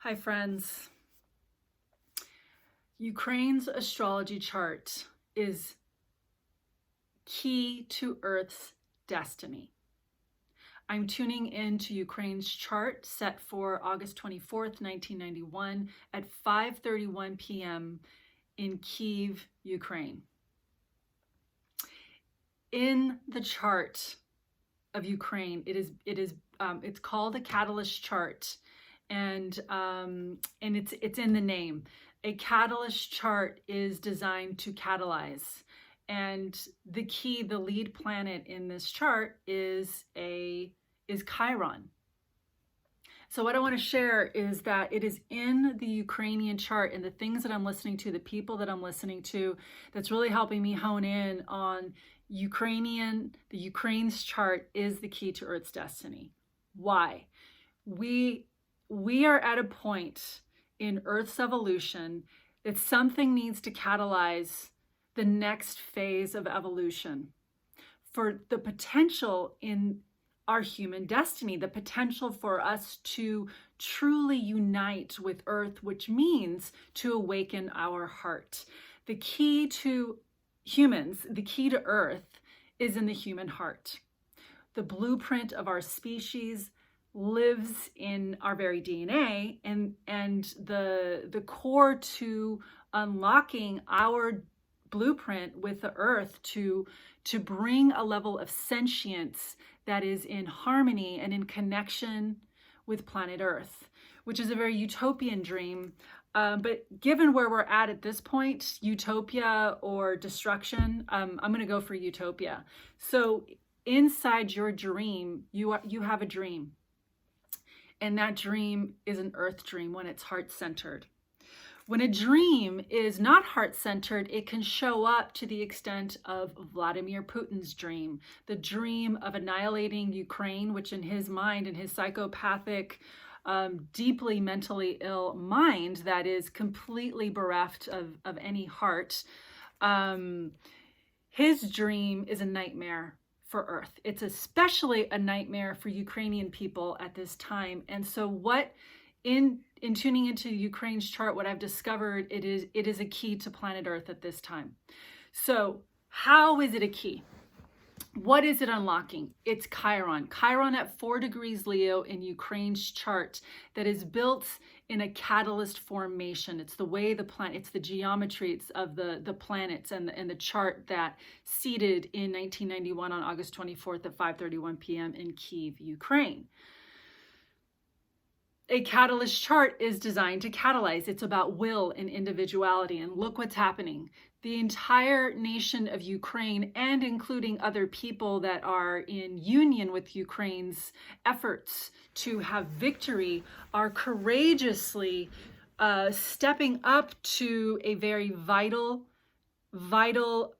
Hi friends. Ukraine's astrology chart is key to Earth's destiny. I'm tuning into Ukraine's chart set for August 24th, 1991 at 5:31 p.m. in Kyiv, Ukraine. In the chart of Ukraine, it's called a catalyst chart. And it's in the name. A catalyst chart is designed to catalyze, and the lead planet in this chart is Chiron. So what I want to share is that it is in the Ukrainian chart and the things that I'm listening to, the people that I'm listening to, that's really helping me hone in on Ukraine's chart is the key to Earth's destiny. Why? We are at a point in Earth's evolution that something needs to catalyze the next phase of evolution for the potential in our human destiny, the potential for us to truly unite with Earth, which means to awaken our heart. The key to humans, the key to Earth is in the human heart. The blueprint of our species lives in our very DNA, and the core to unlocking our blueprint with the Earth to bring a level of sentience that is in harmony and in connection with planet Earth, which is a very utopian dream. But given where we're at this point, utopia or destruction, I'm going to go for utopia. So inside your dream, you have a dream. And that dream is an Earth dream when it's heart-centered. When a dream is not heart-centered, it can show up to the extent of Vladimir Putin's dream, the dream of annihilating Ukraine, which in his mind, in his psychopathic, deeply mentally ill mind that is completely bereft of any heart, his dream is a nightmare for Earth. It's especially a nightmare for Ukrainian people at this time. And so what in tuning into Ukraine's chart, what I've discovered, it is a key to planet Earth at this time. So how is it a key? What is it unlocking? It's Chiron. Chiron at 4 degrees Leo in Ukraine's chart that is built in a catalyst formation. It's the way the planet, it's the geometry of the planets and the chart that seeded in 1991 on August 24th at 5:31 p.m. in Kyiv, Ukraine. A catalyst chart is designed to catalyze. It's about will and individuality. And look what's happening. The entire nation of Ukraine, and including other people that are in union with Ukraine's efforts to have victory, are courageously stepping up to a very vital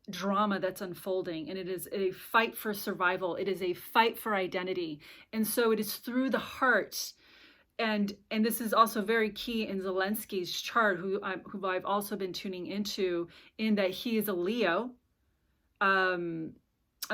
drama that's unfolding. And it is a fight for survival. It is a fight for identity. And so it is through the heart. And this is also very key in Zelensky's chart, who I've also been tuning into, in that he is a Leo. I'm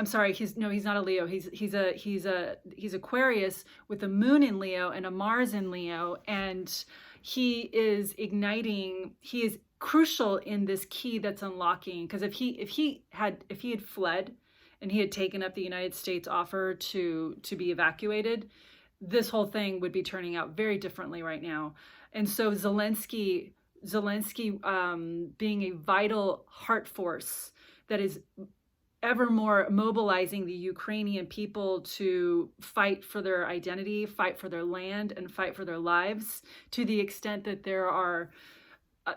sorry, he's not a Leo. He's Aquarius with a moon in Leo and a Mars in Leo, and he is igniting. He is crucial in this key that's unlocking, because if he had fled and he had taken up the United States offer to be evacuated, this whole thing would be turning out very differently right now. And so Zelensky being a vital heart force that is ever more mobilizing the Ukrainian people to fight for their identity, fight for their land, and fight for their lives, to the extent that there are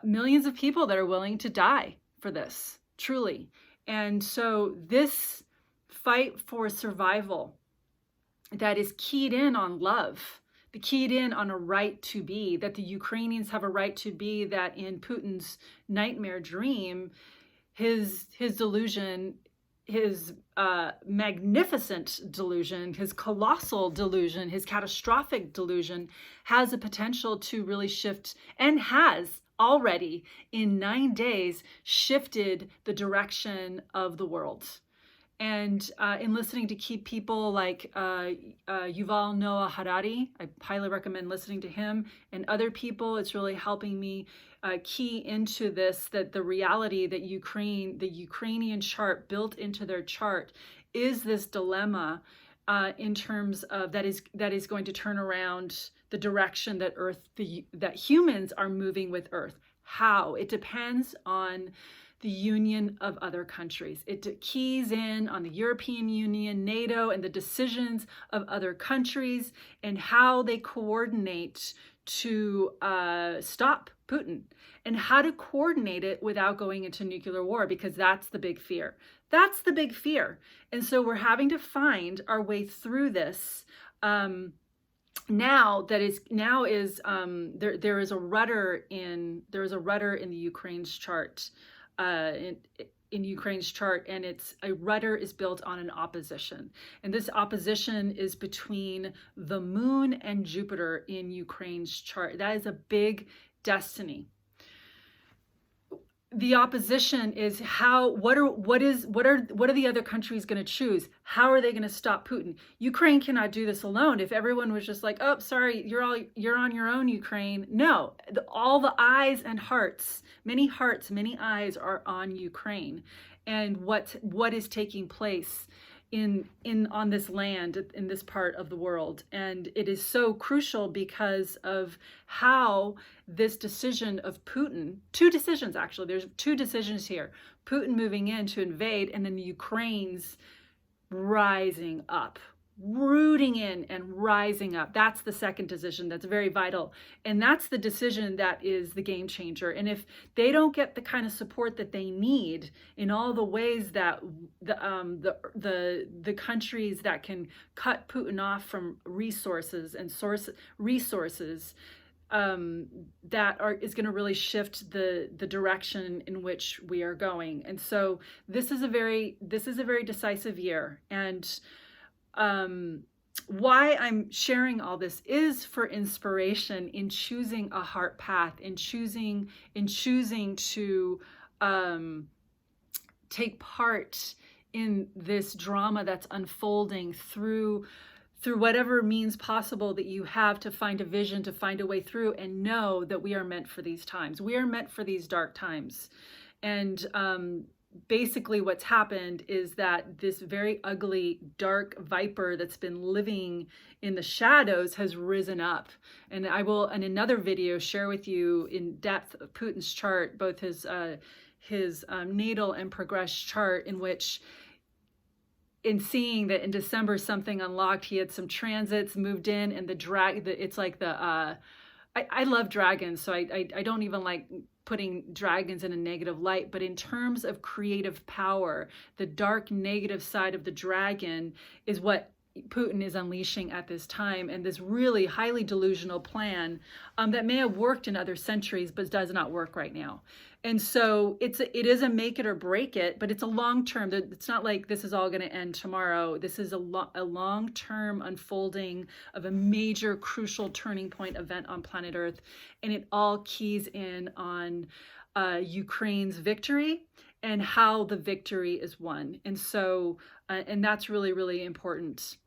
millions of people that are willing to die for this, truly. And so this fight for survival that is keyed in on love, keyed in on a right to be, that the Ukrainians have a right to be, that in Putin's nightmare dream, his delusion, his magnificent delusion, his colossal delusion, his catastrophic delusion has a potential to really shift, and has already in 9 days shifted the direction of the world. And in listening to key people like Yuval Noah Harari, I highly recommend listening to him and other people. It's really helping me key into this, that the reality that the Ukrainian chart built into their chart is this dilemma in terms of that is going to turn around the direction that that humans are moving with Earth. How? It depends on the union of other countries. It keys in on the European Union, NATO, and the decisions of other countries and how they coordinate to stop Putin, and how to coordinate it without going into nuclear war, because that's the big fear. That's the big fear. And so we're having to find our way through this. There is a rudder in the Ukraine's chart. In Ukraine's chart, and a rudder is built on an opposition, and this opposition is between the moon and Jupiter in Ukraine's chart. That is a big destiny. The opposition is what are the other countries going to choose? How are they going to stop Putin? Ukraine cannot do this alone. If everyone was just like, oh, sorry, you're on your own, Ukraine. No, all the eyes and hearts, many eyes are on Ukraine, and what is taking place on this land, in this part of the world. And it is so crucial because of how this decision of Putin, two decisions actually, there's two decisions here, Putin moving in to invade, and then the Ukraine's rising up, rooting in and rising up. That's the second decision that's very vital. And that's the decision that is the game changer. And if they don't get the kind of support that they need in all the ways that the countries that can cut Putin off from resources and resources, is going to really shift the direction in which we are going. And so this is a very decisive year. And why I'm sharing all this is for inspiration in choosing a heart path, in choosing to take part in this drama that's unfolding through whatever means possible that you have, to find a vision, to find a way through, and know that we are meant for these times. We are meant for these dark times. And basically what's happened is that this very ugly, dark viper that's been living in the shadows has risen up. And I will, in another video, share with you in depth Putin's chart, both his natal and progressed chart, in which, in seeing that in December something unlocked, he had some transits moved in, and it's like I love dragons, so I don't even like putting dragons in a negative light, but in terms of creative power, the dark negative side of the dragon is what Putin is unleashing at this time, and this really highly delusional plan that may have worked in other centuries but does not work right now. And so it is a make it or break it, but it's a long term. It's not like this is all going to end tomorrow. This is a long term unfolding of a major crucial turning point event on planet Earth, and it all keys in on Ukraine's victory and how the victory is won. And so and that's really, really important.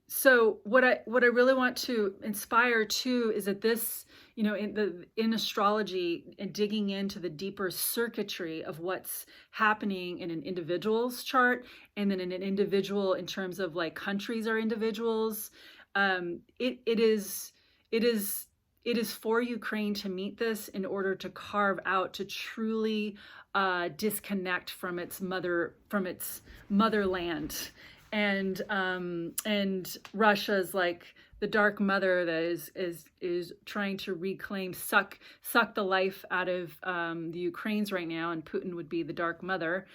So what I really want to inspire too is that this, in astrology, and digging into the deeper circuitry of what's happening in an individual's chart, and then in an individual in terms of like countries or individuals, it is for Ukraine to meet this in order to carve out, to truly disconnect from its motherland. And Russia's like the dark mother that is trying to reclaim, suck the life out of the Ukrainians right now, and Putin would be the dark mother.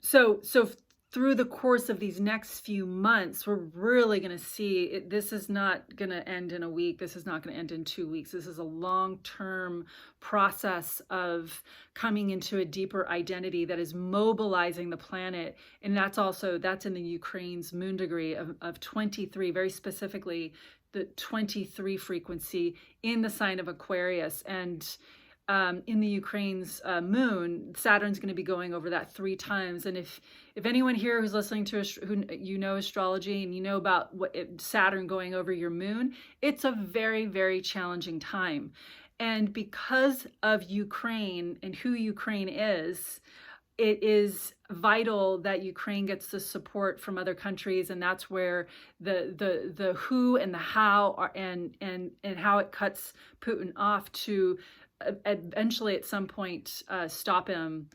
So through the course of these next few months, we're really going to see this is not going to end in a week. This is not going to end in 2 weeks. This is a long-term process of coming into a deeper identity that is mobilizing the planet. And that's in the Ukraine's moon degree of 23, very specifically the 23 frequency in the sign of Aquarius. And in the Ukraine's moon, Saturn's going to be going over that 3 times. And if anyone here who's listening to who astrology and you know about Saturn going over your moon, it's a very, very challenging time. And because of Ukraine and who Ukraine is, it is vital that Ukraine gets the support from other countries, and that's where the who and the how are, and how it cuts Putin off to eventually at some point stop him,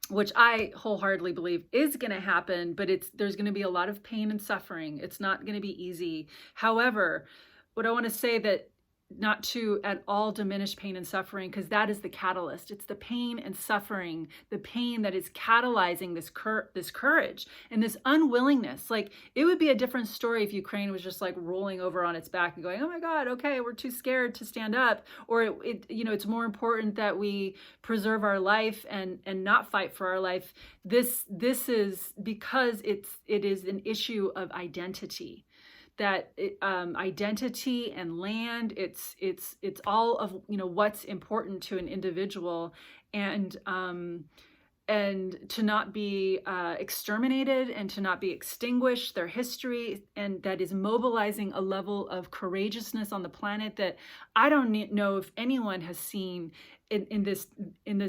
which I wholeheartedly believe is going to happen, but there's going to be a lot of pain and suffering. It's not going to be easy. However, what I want to say, that not to at all diminish pain and suffering, because that is the catalyst. It's the pain and suffering, the pain that is catalyzing this courage and this unwillingness. Like, it would be a different story if Ukraine was just like rolling over on its back and going, oh my God, okay, we're too scared to stand up. Or it's more important that we preserve our life and not fight for our life. This is because it is an issue of identity. That identity and land, it's all of what's important to an individual, and to not be exterminated and to not be extinguished, their history, and that is mobilizing a level of courageousness on the planet that I don't know if anyone has seen in this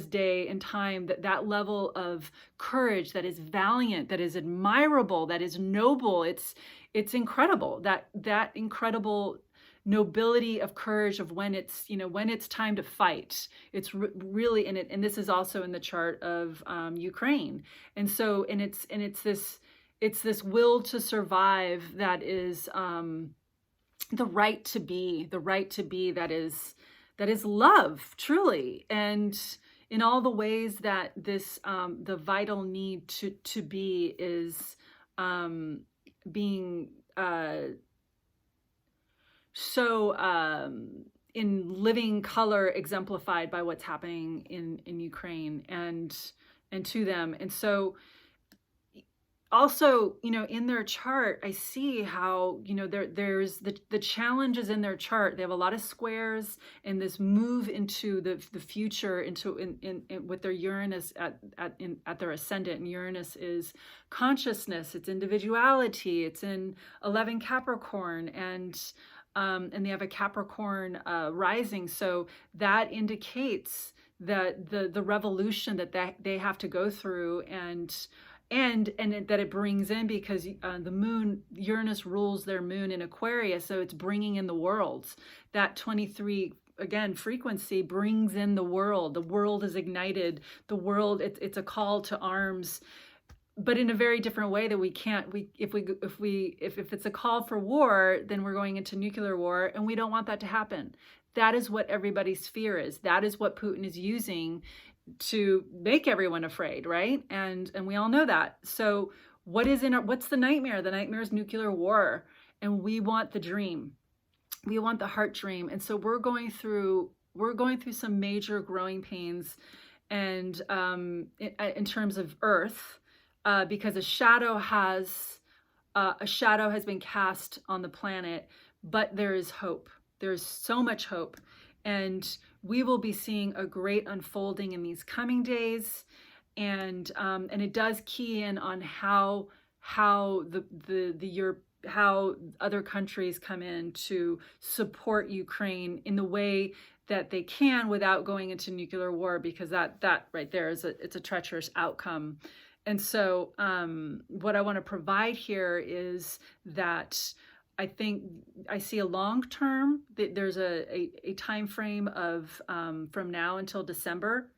day and time, that level of courage that is valiant, that is admirable, that is noble. It's incredible, that incredible nobility of courage of when it's time to fight. It's really, and this is also in the chart of Ukraine. And so, it's this will to survive that is the right to be that is love, truly, and in all the ways that this the vital need to be is being so in living color exemplified by what's happening in Ukraine and to them. And so also, in their chart, I see how, there's the challenges in their chart. They have a lot of squares, and this move into the future, in with their Uranus at their ascendant. And Uranus is consciousness, it's individuality, it's in 11 Capricorn, and they have a Capricorn rising. So that indicates that the revolution that they have to go through, and that it brings in, because the moon, Uranus rules their moon in Aquarius, so it's bringing in the worlds. That 23 again frequency brings in the world. The world is ignited. The world, it's a call to arms, but in a very different way that if it's a call for war, then we're going into nuclear war, and we don't want that to happen. That is what everybody's fear is. That is what Putin is using to make everyone afraid, right? And we all know that. So what's the nightmare? The nightmare is nuclear war, and we want the dream. We want the heart dream. And so we're going through some major growing pains, and in terms of Earth, because a shadow has been cast on the planet, but there is hope. There's so much hope. And we will be seeing a great unfolding in these coming days, and it does key in on how other countries come in to support Ukraine in the way that they can without going into nuclear war, because that right there it's a treacherous outcome. And so what I want to provide here is that I think I see a long term, that there's a time frame of from now until December,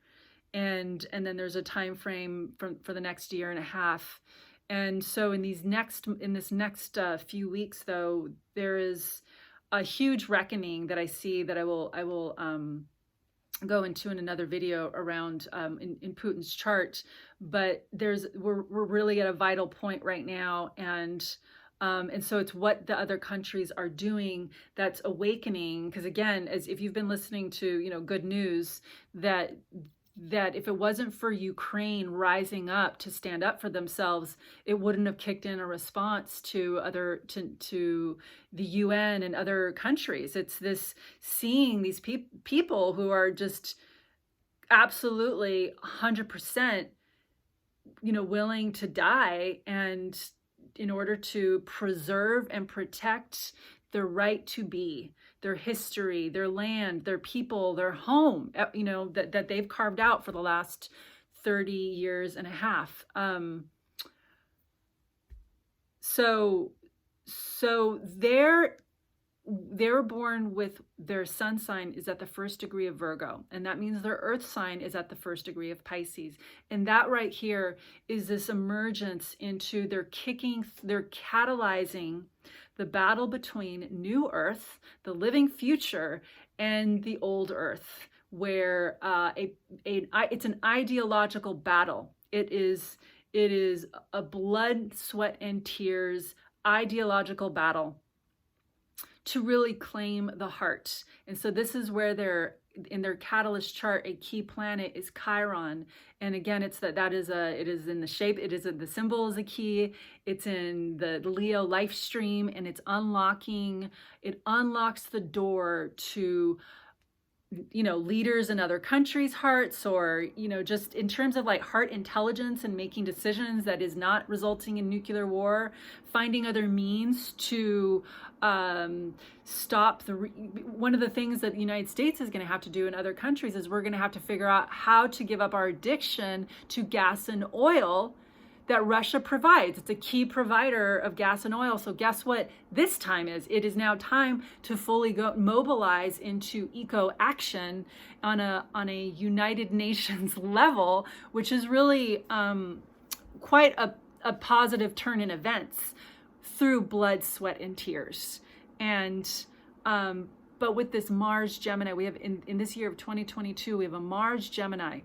and then there's a time frame for the next year and a half. And so in this next few weeks, though, there is a huge reckoning that I see, that I will go into in another video around in Putin's chart. But we're really at a vital point right now, and so it's what the other countries are doing that's awakening. Because again, as if you've been listening to good news, that that if it wasn't for Ukraine rising up to stand up for themselves, it wouldn't have kicked in a response to the UN and other countries. It's this seeing these people who are just absolutely 100%, willing to die, and in order to preserve and protect their right to be, their history, their land, their people, their home, that they've carved out for the last 30 years and a half. So they're born with their sun sign is at the 1st degree of Virgo, and that means their earth sign is at the 1st degree of Pisces. And that right here is this emergence into they're catalyzing the battle between new earth, the living future, and the old earth, where it's an ideological battle. It is a blood, sweat, and tears ideological battle to really claim the heart. And so this is where in their catalyst chart, a key planet is Chiron. And again, it is in the shape, the symbol is a key. It's in the Leo life stream, and it unlocks the door to, leaders in other countries' hearts, or, just in terms of like heart intelligence and making decisions that is not resulting in nuclear war, finding other means to stop one of the things that the United States is going to have to do in other countries is we're going to have to figure out how to give up our addiction to gas and oil that Russia provides. It's a key provider of gas and oil. So guess what this time is? It is now time to fully mobilize into eco action on a United Nations level, which is really quite a positive turn in events through blood, sweat, and tears. And but with this Mars Gemini, we have in this year of 2022, we have a Mars Gemini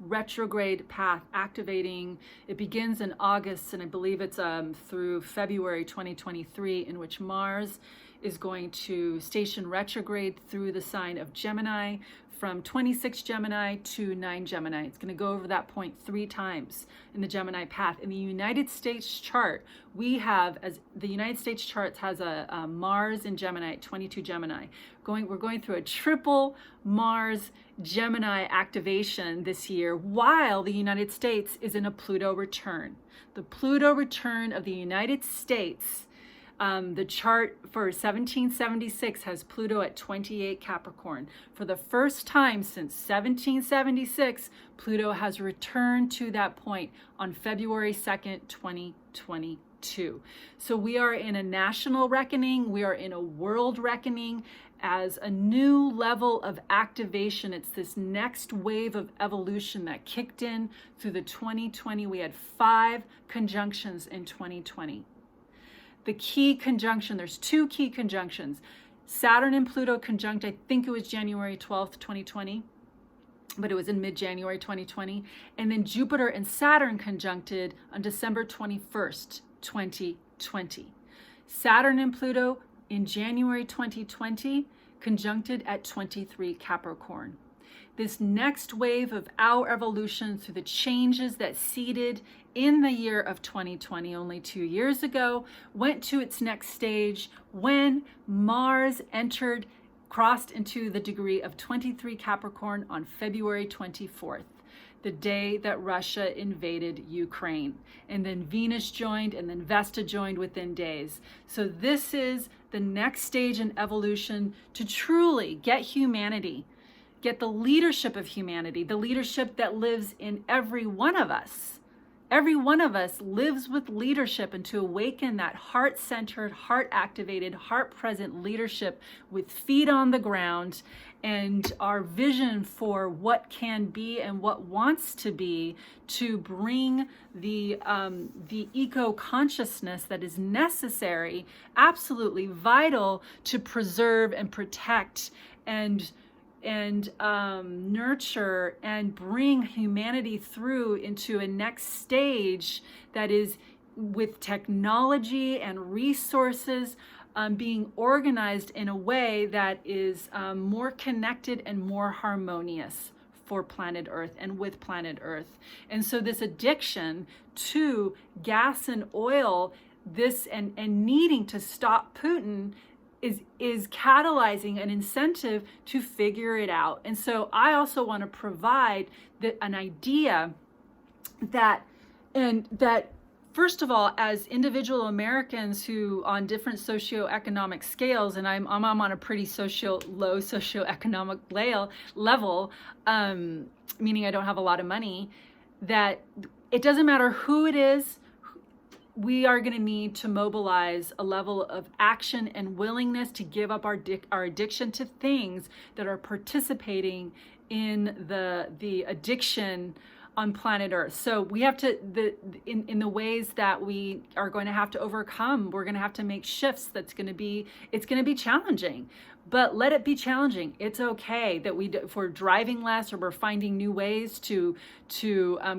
retrograde path activating. It begins in August, and I believe it's through February 2023, in which Mars is going to station retrograde through the sign of Gemini, from 26 Gemini to 9 Gemini. It's going to go over that point 3 times in the Gemini path. In the United States chart, the United States chart has a Mars in Gemini at 22 Gemini. We're going through a triple Mars Gemini activation this year, while the United States is in a Pluto return. The Pluto return of the United States, the chart for 1776 has Pluto at 28 Capricorn. For the first time since 1776, Pluto has returned to that point on February 2nd, 2022. So we are in a national reckoning. We are in a world reckoning as a new level of activation. It's this next wave of evolution that kicked in through the 2020. We had 5 conjunctions in 2020. The key conjunction, there's 2 key conjunctions. Saturn and Pluto conjunct, I think it was January 12th, 2020, but it was in mid-January 2020. And then Jupiter and Saturn conjuncted on December 21st, 2020. Saturn and Pluto in January 2020 conjuncted at 23 Capricorn. This next wave of our evolution through the changes that seeded in the year of 2020, only 2 years ago, went to its next stage when Mars crossed into the degree of 23 Capricorn on February 24th, the day that Russia invaded Ukraine. And then Venus joined, and then Vesta joined within days. So this is the next stage in evolution to truly get humanity, get the leadership of humanity, the leadership that lives in every one of us. Every one of us lives with leadership, and to awaken that heart-centered, heart-activated, heart-present leadership with feet on the ground, and our vision for what can be and what wants to be, to bring the eco-consciousness that is necessary, absolutely vital, to preserve and protect and nurture and bring humanity through into a next stage that is with technology and resources being organized in a way that is more connected and more harmonious for planet Earth and with planet Earth. And so this addiction to gas and oil, this and needing to stop Putin is catalyzing an incentive to figure it out. And so I also want to provide an idea that first of all, as individual Americans who on different socioeconomic scales, and I'm on a pretty low socioeconomic level, meaning I don't have a lot of money, that it doesn't matter who it is, we are going to need to mobilize a level of action and willingness to give up our addiction to things that are participating in the addiction on planet Earth. So we have to, in the ways that we are going to have to overcome, we're going to have to make shifts. It's going to be challenging, but let it be challenging. It's okay that if we're driving less or we're finding new ways to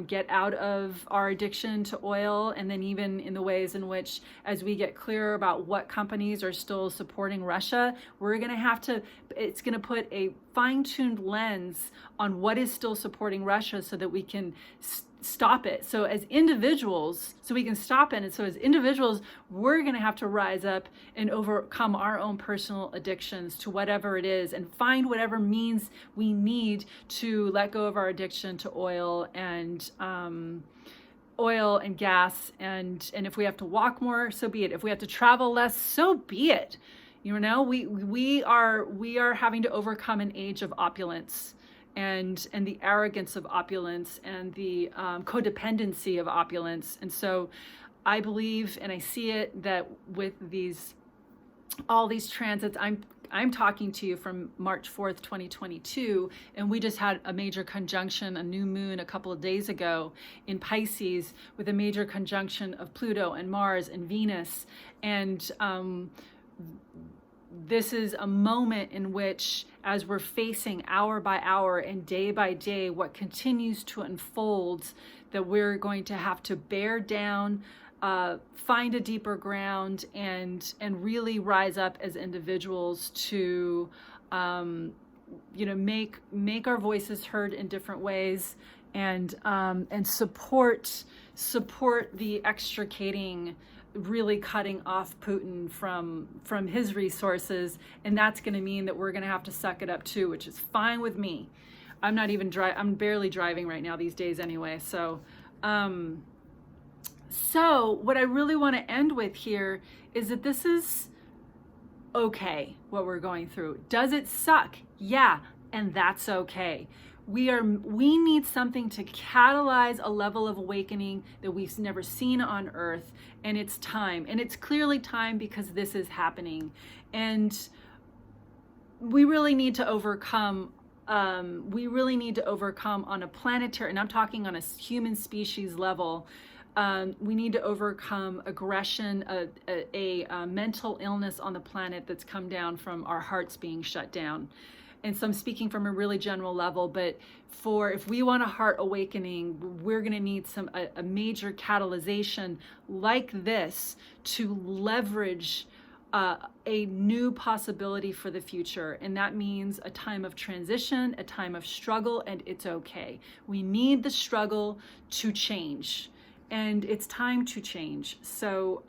get out of our addiction to oil. And then even in the ways in which, as we get clearer about what companies are still supporting Russia, we're going to have to, it's going to put a fine-tuned lens on what is still supporting Russia so that we can stop it. So as individuals, so we can stop it. And so as individuals, we're going to have to rise up and overcome our own personal addictions to whatever it is and find whatever means we need to let go of our addiction to oil and gas. And if we have to walk more, so be it. If we have to travel less, so be it. You know, we are having to overcome an age of opulence and the arrogance of opulence and the codependency of opulence. And so I believe, and I see it, that with all these transits, I'm talking to you from March 4th, 2022, and we just had a major conjunction, a new moon a couple of days ago in Pisces with a major conjunction of Pluto and Mars and Venus. And this is a moment in which, as we're facing hour by hour and day by day what continues to unfold, that we're going to have to bear down, find a deeper ground, and really rise up as individuals to make our voices heard in different ways, and support the extricating, really cutting off Putin from his resources. And that's going to mean that we're going to have to suck it up too, which is fine with me. I'm barely driving right now these days anyway. So what I really want to end with here is that this is okay, what we're going through. Does it suck? Yeah, and that's okay. We need something to catalyze a level of awakening that we've never seen on Earth, and it's time. And it's clearly time because this is happening. And we really need to overcome on a planetary, and I'm talking on a human species level, we need to overcome aggression, a mental illness on the planet that's come down from our hearts being shut down. And so I'm speaking from a really general level, but if we want a heart awakening, we're going to need a major catalyzation like this to leverage a new possibility for the future. And that means a time of transition, a time of struggle, and it's okay. We need the struggle to change, and it's time to change. So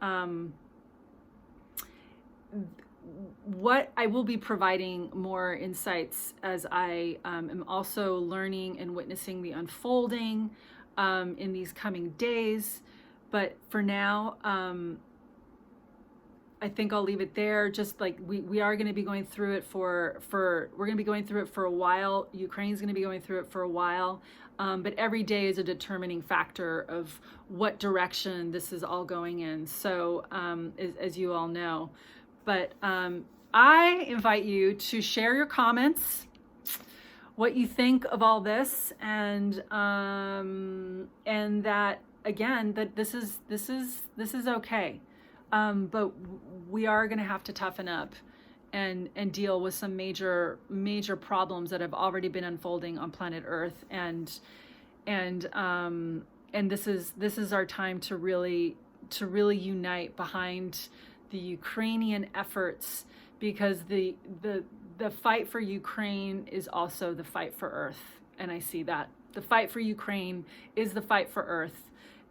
what I will be providing more insights as I am also learning and witnessing the unfolding in these coming days. But for now, I think I'll leave it there. Just like we are going to be going through it we're going to be going through it for a while. Ukraine's going to be going through it for a while. But every day is a determining factor of what direction this is all going in. So as you all know. But I invite you to share your comments, what you think of all this, and that again, that this is okay. But we are going to have to toughen up and deal with some major problems that have already been unfolding on planet Earth, and this is our time to really unite behind the Ukrainian efforts, because the fight for Ukraine is also the fight for Earth. and I see that. The fight for Ukraine is the fight for Earth,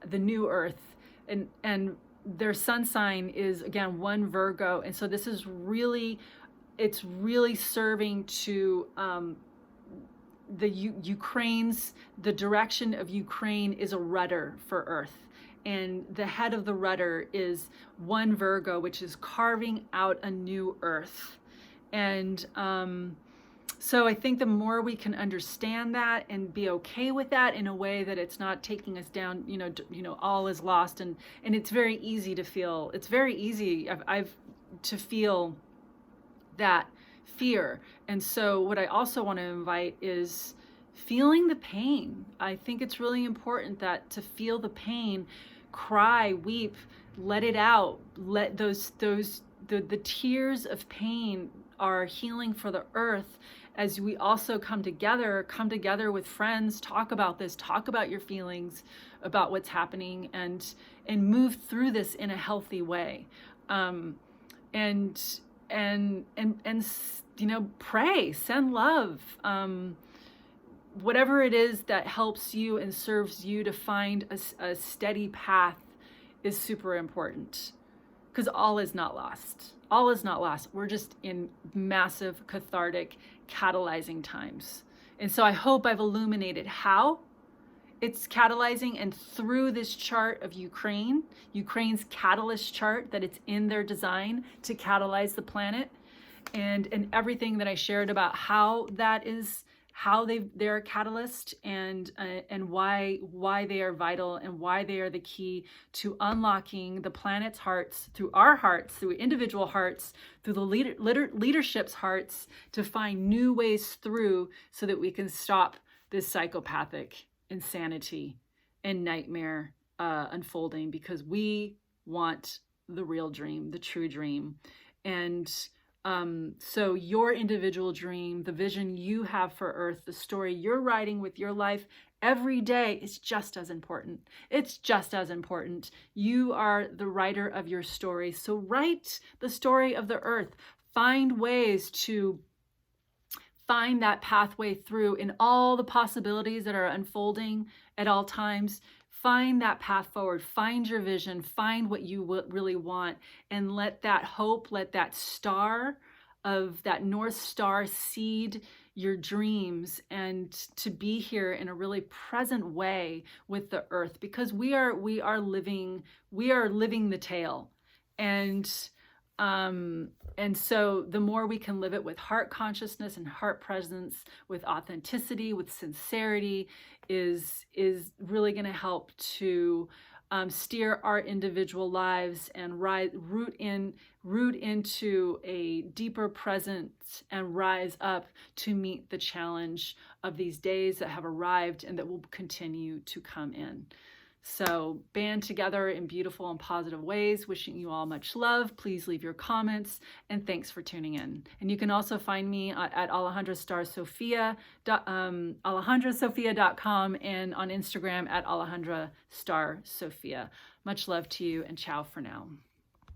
the new Earth. And their sun sign is, again, 1 Virgo. And so this is really, it's really serving to Ukraine's, the direction of Ukraine is a rudder for Earth. And the head of the rudder is 1 Virgo, which is carving out a new Earth. And so I think the more we can understand that and be okay with that in a way that it's not taking us down, all is lost. And it's very easy to feel, it's very easy to feel that fear. And so what I also want to invite is feeling the pain. I think it's really important that to feel the pain, cry, weep, let it out. Let the tears of pain are healing for the earth, as we also come together with friends, talk about this, talk about your feelings, about what's happening, and move through this in a healthy way. And pray, send love, whatever it is that helps you and serves you to find a steady path is super important, because all is not lost. All is not lost. We're just in massive, cathartic, catalyzing times. And so I hope I've illuminated how it's catalyzing, and through this chart of Ukraine's catalyst chart, that it's in their design to catalyze the planet, and everything that I shared about how that is, how they're a catalyst, and why they are vital, and why they are the key to unlocking the planet's hearts, through our hearts, through individual hearts, through the leadership's hearts, to find new ways through, so that we can stop this psychopathic insanity and nightmare unfolding, because we want the real dream, the true dream. And so your individual dream, the vision you have for Earth, the story you're writing with your life every day is just as important. It's just as important. You are the writer of your story. So write the story of the Earth. Find ways to find that pathway through in all the possibilities that are unfolding at all times. Find that path forward, find your vision, find what you really want, and let that hope, let that star of that North Star seed your dreams, and to be here in a really present way with the earth, because we are living the tale. And so the more we can live it with heart consciousness and heart presence, with authenticity, with sincerity, is really going to help to steer our individual lives and root into a deeper presence, and rise up to meet the challenge of these days that have arrived and that will continue to come in. So band together in beautiful and positive ways. Wishing you all much love. Please leave your comments, and thanks for tuning in. And you can also find me at AlejandraStarSofia.com, and on Instagram at AlejandraStarSofia. Much love to you, and ciao for now.